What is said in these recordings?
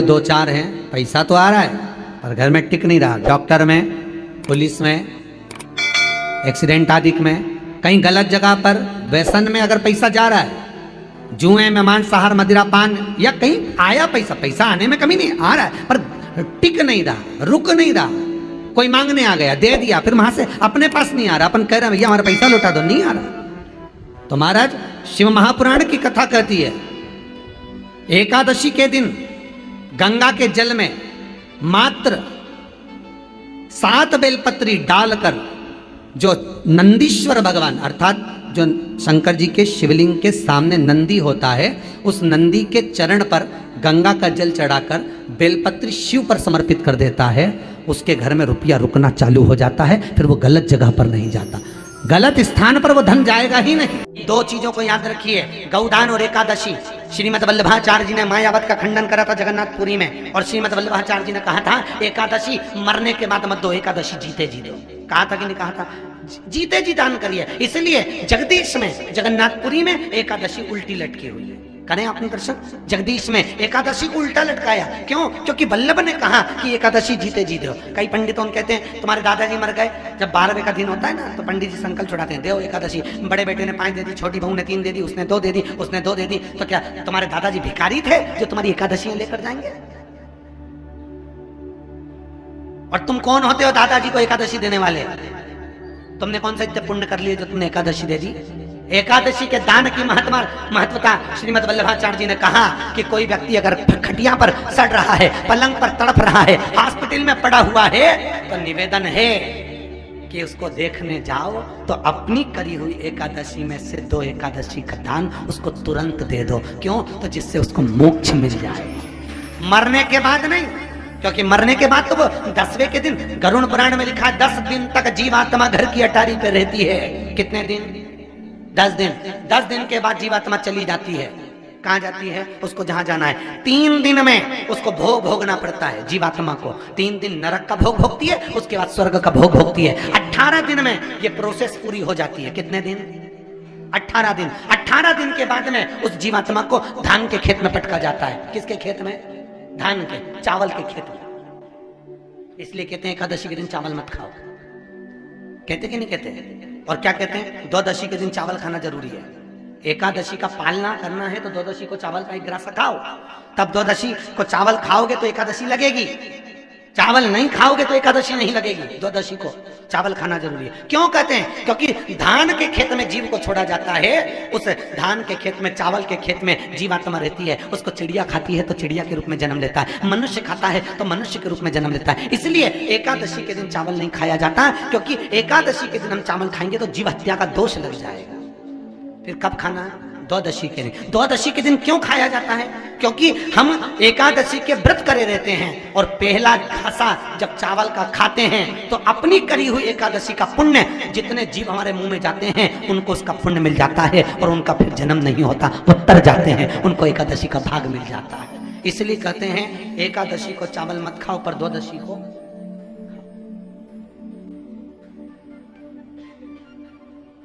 दो चार हैं, पैसा तो आ रहा है पर घर में टिक नहीं रहा। डॉक्टर में, पुलिस में, एक्सीडेंट आदि में, कहीं गलत जगह पर, व्यसन में अगर पैसा जा रहा है, जुए में, मांसाहार, मदिरा पान, या कहीं आया पैसा, पैसा आने में कमी नहीं, आ रहा है पर टिक नहीं रहा, रुक नहीं रहा। कोई मांगने आ गया, दे दिया, फिर वहां से अपने पास नहीं आ रहा, अपन कह रहे हैं भैया हमारा पैसा लौटा दो, नहीं आ रहा। तो महाराज शिव महापुराण की कथा कहती है, एकादशी के दिन गंगा के जल में मात्र 7 बेलपत्री डालकर जो नंदीश्वर भगवान अर्थात जो शंकर जी के शिवलिंग के सामने नंदी होता है, उस नंदी के चरण पर गंगा का जल चढ़ाकर बेलपत्री शिव पर समर्पित कर देता है, उसके घर में रुपया रुकना चालू हो जाता है, फिर वो गलत जगह पर नहीं जाता, गलत स्थान पर वो धन जाएगा ही नहीं। 2 चीजों को याद रखिए, गौदान और एकादशी। श्रीमद वल्लभाचार्य जी ने मायावत का खंडन करा था जगन्नाथपुरी में, और श्रीमद वल्लभाचार्य जी ने कहा था एकादशी मरने के बाद मत दो, एकादशी जीते जी दो। कहा था कि नहीं कहा था? जीते जी दान करिए। इसलिए जगदीश में, जगन्नाथपुरी में एकादशी उल्टी लटकी हुई है। करें आपने दर्शन, जगदीश में एकादशी को उल्टा लटकाया, क्यों? क्योंकि वल्लभ ने कहा कि एकादशी जीते जी दो। कई पंडितों कहते हैं तुम्हारे दादाजी मर गए, जब 12वें का दिन होता है ना तो पंडित जी संकल्प छुड़ाते हैं, दो एकादशी। बड़े बेटे ने 5 दे दी, छोटी बहू ने 3 दे दी, उसने 2 दे दी, उसने 2 दे दी, तो क्या तुम्हारे दादाजी भिखारी थे जो तुम्हारी एकादशियां लेकर जाएंगे? और तुम कौन होते हो दादाजी को एकादशी देने वाले? तुमने कौन सा इतने पुण्य कर लिए जो तुमने एकादशी दे दी? एकादशी के दान की महत्वता श्रीमद वल्लभाचार्य जी ने कहा कि कोई व्यक्ति अगर खटिया पर सड़ रहा है, पलंग पर तड़प रहा है, हॉस्पिटल में पड़ा हुआ है, तो निवेदन है कि उसको देखने जाओ तो अपनी करी हुई एकादशी में से 2 एकादशी का दान उसको तुरंत दे दो। क्यों? तो जिससे उसको मोक्ष मिल जाए, मरने के बाद नहीं। क्योंकि मरने के बाद तो वो 10वें के दिन, गरुड़ पुराण में लिखा है 10 दिन तक जीवात्मा घर की अटारी पे रहती है। कितने दिन? 10 दिन। 10 दिन के बाद जीवात्मा चली जाती है। कहाँ जाती है? उसको जहां जाना है। 3 दिन में उसको भोग भोगना पड़ता है जीवात्मा को। 3 दिन नरक का भोग भोगती है, उसके बाद स्वर्ग का भोग भोगती है। 18 दिन में ये प्रोसेस पूरी हो जाती है। कितने दिन? 18 दिन। 18 दिन के बाद में उस जीवात्मा को धान के खेत में पटका जाता है। किसके खेत में? धान के, चावल के खेत में। इसलिए कहते हैं एकादशी के दिन चावल मत खाओ। कहते कि नहीं कहते? और क्या कहते हैं? द्वादशी के दिन चावल खाना जरूरी है। एकादशी का पालना करना है तो द्वादशी को चावल का 1 गिलास खाओ, तब द्वादशी को चावल खाओगे तो एकादशी लगेगी। चावल नहीं खाओगे तो एकादशी नहीं लगेगी। द्वादशी को चावल खाना जरूरी है। क्यों कहते हैं? क्योंकि धान के खेत में जीव को छोड़ा जाता है, उस धान के खेत में, चावल के खेत में जीवात्मा रहती है। उसको चिड़िया खाती है तो चिड़िया के रूप में जन्म लेता है, मनुष्य खाता है तो मनुष्य के रूप में जन्म लेता है। इसलिए एकादशी के दिन चावल नहीं खाया जाता, क्योंकि एकादशी के दिन हम चावल खाएंगे तो जीव हत्या का दोष लग जाएगा। फिर कब खाना है? द्वादशी के दिन। द्वादशी के दिन क्यों खाया जाता है? क्योंकि हम एकादशी के व्रत करे रहते हैं, और पहला घासा जब चावल का खाते हैं तो अपनी करी हुई एकादशी का पुण्य जितने जीव हमारे मुंह में जाते हैं उनको उसका पुण्य मिल जाता है, और उनका फिर जन्म नहीं होता, वो तर जाते हैं, उनको एकादशी का भाग मिल जाता है। इसलिए कहते हैं एकादशी को चावल मत खाओ, पर द्वादशी को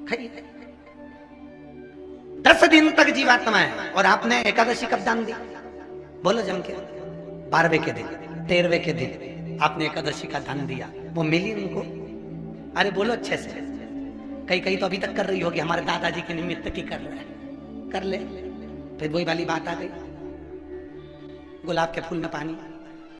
खाइए। 10 दिन तक जीवात्मा है, और आपने एकादशी कब दान दी? बोलो जम के। 12वें के दिन, 13वें के दिन आपने एकादशी का दान दिया, वो मिली उनको? अरे बोलो अच्छे से। कई तो अभी तक कर रही होगी, हमारे दादाजी के निमित्त की कर रहे हैं, कर ले। फिर वही वाली बात आ गई, गुलाब के फूल में पानी।